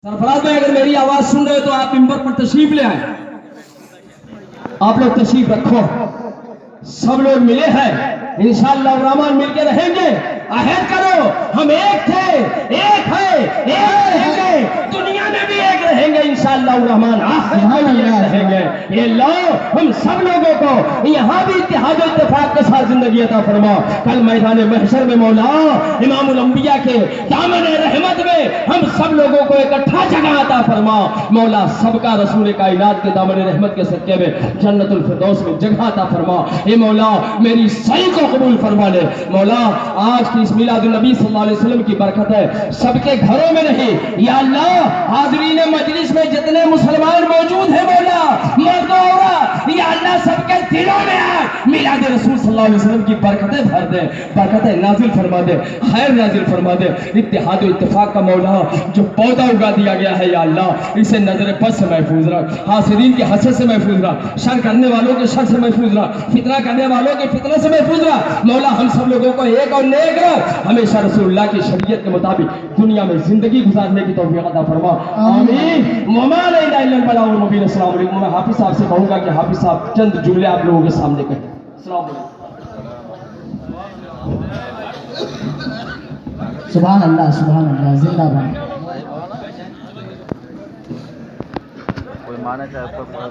सरफराज भाई, अगर मेरी आवाज सुन रहे हो तो आप मिंबर पर तशरीफ ले आए। आप लोग तशरीफ रखो, सब लोग मिले हैं, इंशाअल्लाह रहमान मिलके रहेंगे। अहद करो, हम एक थे, एक है, एक रहेंगे, दुनिया में भी एक रहेंगे इंशाअल्लाह रहमान, आखिरत में भी एक रहेंगे। ये लो, हम सब लोगों को यहाँ भी इत्तेहाद और इत्तेफाक के साथ जिंदगी अता फरमा। कल मैदान महशर में मौला इमामुल अंबिया के दामन रहमत में हम सब लोगों को इकट्ठा जगह अता फरमा। मौला सबका रसूल कायनात के दामन रहमत के सदके में जन्नतुल फिरदौस में जगह अता फरमा। ए मौला मेरी सही को कबूल फरमा ले। मौला आज की इस मिलादुन नबी सल्लल्लाहु अलैहि वसल्लम की बरकत है, सबके घरों में नहीं, या अल्लाह हाज़रीन मजलिस में जितने मुसलमान मौजूद हैं मौला, मर्द और औरत, या अल्लाह सबके दिलों में आए मिलाद रसूल सल्लल्लाहु अलैहि वसल्लम की बरकतें भर दे, बरकतें नाजिल फरमा दे, खैर नाजिल फरमा दे। इत्तेहाद और इत्तेफाक का मौला जो पौधा उगा दिया गया है या अल्लाह, इसे नजर बद से महफूज रख, हासिदीन के हसद से महफूज रख, शर करने वालों के शर से महफूज रख, फितना करने वालों के फितने से महफूज रख। मौला हम सब लोगों को एक और नेक रख, हमेशा रसूलुल्लाह की शरीयत के मुताबिक दुनिया में जिंदगी गुजारने की तौफीक अता फरमा। आमीन। वमा ला इलाहा इल्लल बलागुल मुबीन। अस्सलाम वालेकुम। मैं हाफिज साहब से कहूंगा कि हाफिज साहब चंद जुमले आप लोगों के सामने कहें। अस्सलाम वालेकुम। सुभान अल्लाह, सुभान अल्लाह, जिंदाबाद।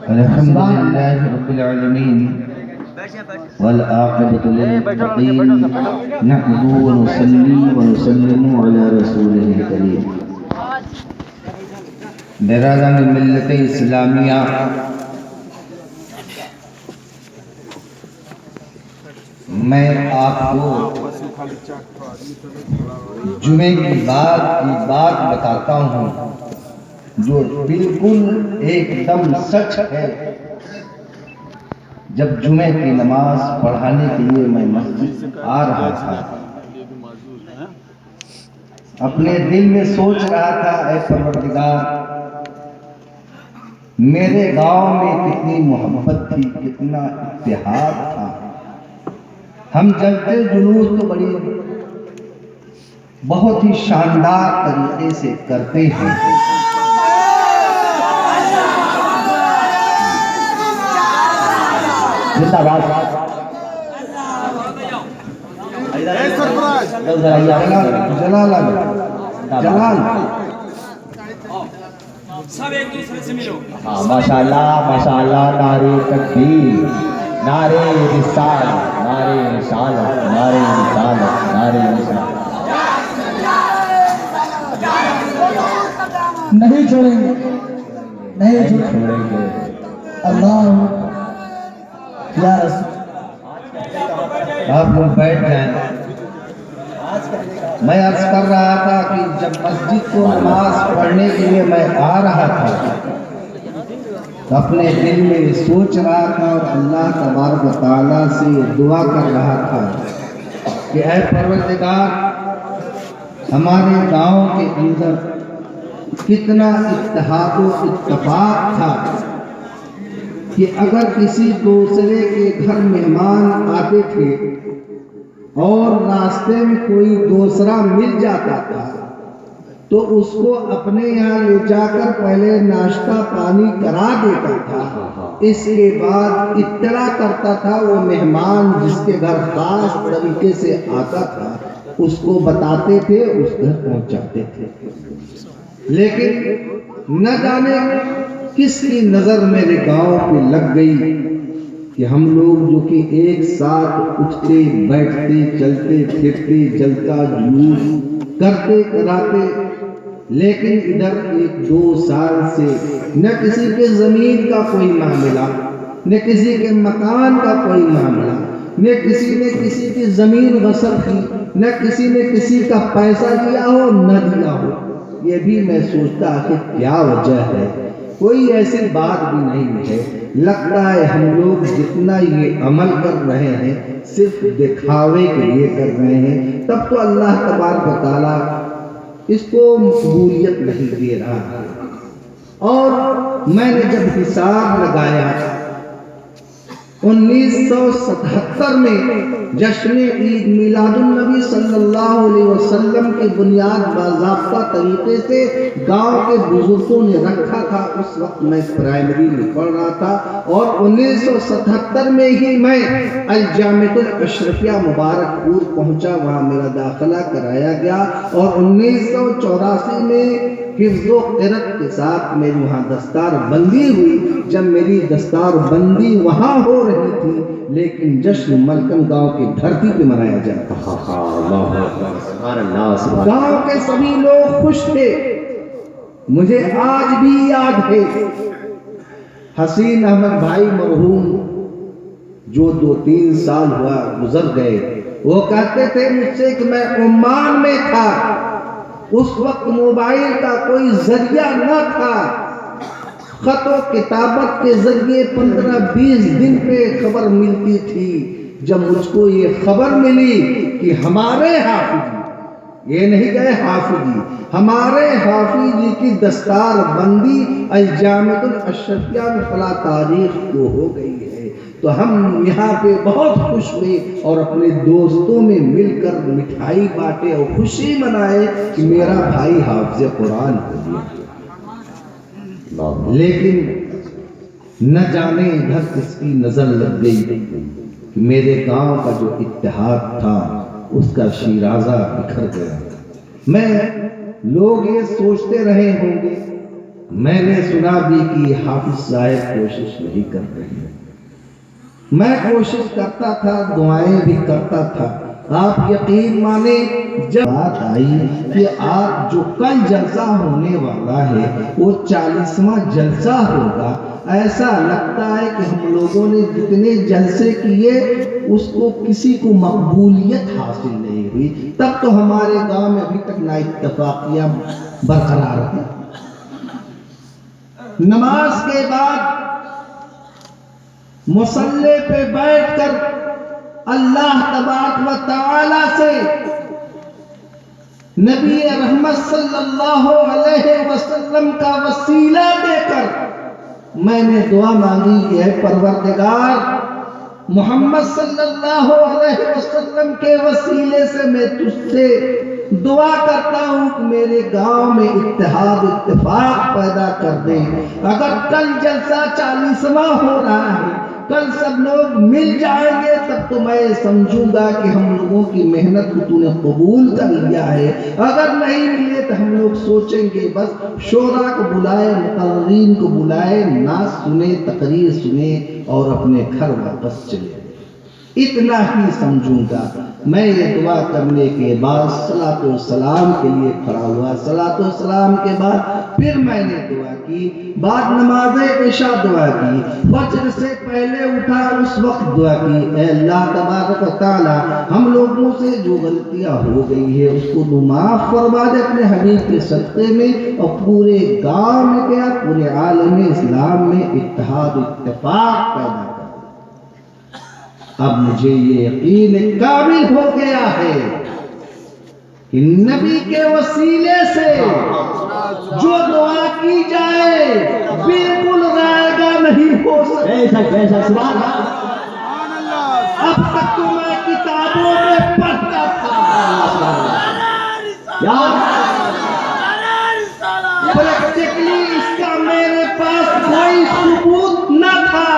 अल्हम्दुलिल्लाहि रब्बिल आलमीन वल आक़िबतु लिल मुत्तक़ीन नहमदुहु व नुसल्ली व नुसल्लिमु अला रसूलिहिल करीम। बरादरान मिल्लत इस्लामिया, मैं आपको जुमे की बात बताता हूँ जो बिल्कुल एकदम सच है। जब जुमे की नमाज पढ़ाने के लिए मैं मस्जिद आ रहा था, अपने दिल में सोच रहा था, ऐ परवरदिगार, मेरे गांव में कितनी मोहब्बत थी, कितना इत्तेहाद था। हम जलते जुलूस तो बहुत ही शानदार तरीके से करते हैं। जिंदाबाद। जलाल सब एक दूसरे से मिलो। हाँ, माशाअल्लाह, माशाअल्लाह। नारे तकबीर, नारे रिसालत, नारे रिसालत, नारे रिसालत, नारे रिसालत। नहीं छोड़ेंगे, नहीं छोड़ेंगे। अल्लाह या रसूल। आप लोग बैठ जाएं। मैं अर्ज कर रहा था कि जब मस्जिद को नमाज पढ़ने के लिए मैं आ रहा था तो अपने दिल में सोच रहा था और अल्लाह तबारक व तआला से दुआ कर रहा था कि ऐ परवरदिगार, हमारे गांव के अंदर कितना इत्तेहाद व इत्तफाक था कि अगर किसी दूसरे के घर मेहमान आते थे और रास्ते में कोई दूसरा मिल जाता था तो उसको अपने यहाँ ले जाकर पहले नाश्ता पानी करा देता था। इसके बाद इत्तला करता था, वो मेहमान जिसके घर खास तरीके से आता था उसको बताते थे, उस घर पहुँचाते थे। लेकिन न जाने किसकी नज़र मेरे गांव पे लग गई कि हम लोग जो कि एक साथ उठते बैठते चलते फिरते जलता जुलूस करते कराते, लेकिन इधर 1-2 साल से न किसी के ज़मीन का कोई मामला, न किसी के मकान का कोई मामला, न किसी ने किसी की ज़मीन गस्ब की, न किसी ने किसी का पैसा दिया हो न दिया हो। ये भी मैं सोचता कि क्या वजह है, कोई ऐसी बात भी नहीं है। लगता है हम लोग जितना ये अमल कर रहे हैं सिर्फ दिखावे के लिए कर रहे हैं, तब तो अल्लाह तबारक व तआला इसको मकबूलियत नहीं दे रहा है। और मैंने जब हिसाब लगाया 1977 میں جشن عید میلاد النبی صلی اللہ علیہ وسلم کی بنیاد باضابطہ طریقے سے گاؤں کے بزرگوں نے رکھا تھا۔ اس وقت میں پرائمری میں پڑھ رہا تھا اور 1977 میں ہی میں الجامعۃ الاشرفیہ مبارک پور پہنچا، وہاں میرا داخلہ کرایا گیا اور 1984 میں حفظ و قرأت کے ساتھ میری وہاں دستار بندی ہوئی۔ جب میری دستار بندی وہاں ہو رہی تھی لیکن جشن ملکن گاؤں کی دھرتی پہ منایا جاتا تھا۔ گاؤں کے سبھی لوگ خوش تھے۔ مجھے آج بھی یاد ہے حسین احمد بھائی مرحوم جو 2-3 سال ہوا گزر گئے، وہ کہتے تھے مجھ سے کہ میں عمان میں تھا، اس وقت موبائل کا کوئی ذریعہ نہ تھا، خط و کتابت کے ذریعے 15-20 دن پہ خبر ملتی تھی۔ جب مجھ کو یہ خبر ملی کہ ہمارے حافظ جی، یہ نہیں کہے حافظ جی، ہمارے حافظ جی کی دستار بندی الجامعۃ الاشرفیہ میں فلاں تاریخ کو ہو گئی ہے، تو ہم یہاں پہ بہت خوش ہوئے اور اپنے دوستوں میں مل کر مٹھائی بانٹے اور خوشی منائے کہ میرا بھائی حافظ قرآن ہو گیا۔ لیکن نہ جانے ادھر کس کی نظر لگ گئی کہ میرے گاؤں کا جو اتحاد تھا اس کا شیرازہ بکھر گیا۔ لوگ یہ سوچتے رہے ہوں گے، میں نے سنا بھی کہ حافظ صاحب کوشش نہیں کر رہے ہیں۔ میں کوشش کرتا تھا، دعائیں بھی کرتا تھا۔ آپ یقین مانے جب بات آئی کہ آج جو کل جلسہ ہونے والا ہے وہ 40واں جلسہ ہوگا، ایسا لگتا ہے کہ ہم لوگوں نے جتنے جلسے کیے اس کو کسی کو مقبولیت حاصل نہیں ہوئی۔ تب تو ہمارے گاؤں میں ابھی تک نا اتفاقیہ برقرار ہے۔ نماز کے بعد مصلی پہ بیٹھ کر اللہ تبارک و تعالی سے نبی رحمت صلی اللہ علیہ وسلم کا وسیلہ دے کر میں نے دعا مانگی کہ اے پروردگار، محمد صلی اللہ علیہ وسلم کے وسیلے سے میں تجھ سے دعا کرتا ہوں کہ میرے گاؤں میں اتحاد اتفاق پیدا کر دے۔ اگر کل جلسہ 40واں ہو رہا ہے، کل سب لوگ مل جائیں گے، تب تو میں سمجھوں گا کہ ہم لوگوں کی محنت کو تو نے قبول کر لیا ہے۔ اگر نہیں ملے تو ہم لوگ سوچیں گے بس شورا کو بلائے، مقررین کو بلائے، نعت سنے، تقریر سنے اور اپنے گھر واپس چلے، اتنا ہی سمجھوں گا۔ میں یہ دعا کرنے کے بعد صلاۃ و سلام کے لیے کھڑا ہوا۔ صلاۃ و سلام کے بعد پھر میں نے دعا کی، بعد نماز عشاء دعا کی، فجر سے پہلے اٹھا اس وقت دعا کی، اے اللہ تبارک و تعالی ہم لوگوں سے جو غلطیاں ہو گئی ہے اس کو تو معاف فرما دے اپنے حبیب کے صدقے میں، اور پورے گاؤں میں کیا پورے عالم اسلام میں اتحاد اتفاق پیدا کر۔ اب مجھے یہ یقین کامل ہو گیا ہے کہ نبی کے وسیلے سے جو دعا کی جائے بالکل رائے گا نہیں ہو سکتا۔ اب تک تو میں کتابوں میں پڑھتا تھا، پریکٹیکلی اس کا میرے پاس کوئی ثبوت نہ تھا،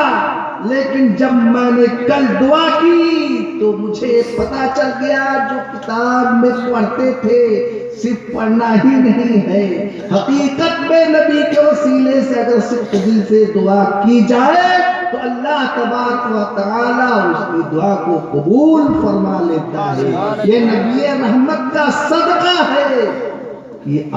لیکن جب میں نے کل دعا کی تو مجھے پتا چل گیا جو کتاب میں پڑھتے تھے صرف پڑھنا ہی نہیں ہے، حقیقت میں نبی کے وسیلے سے اگر صرف دل سے دعا کی جائے تو اللہ تبارک و تعالی اس کی دعا کو قبول فرما لیتا ہے۔ یہ نبی رحمت کا صدقہ ہے کہ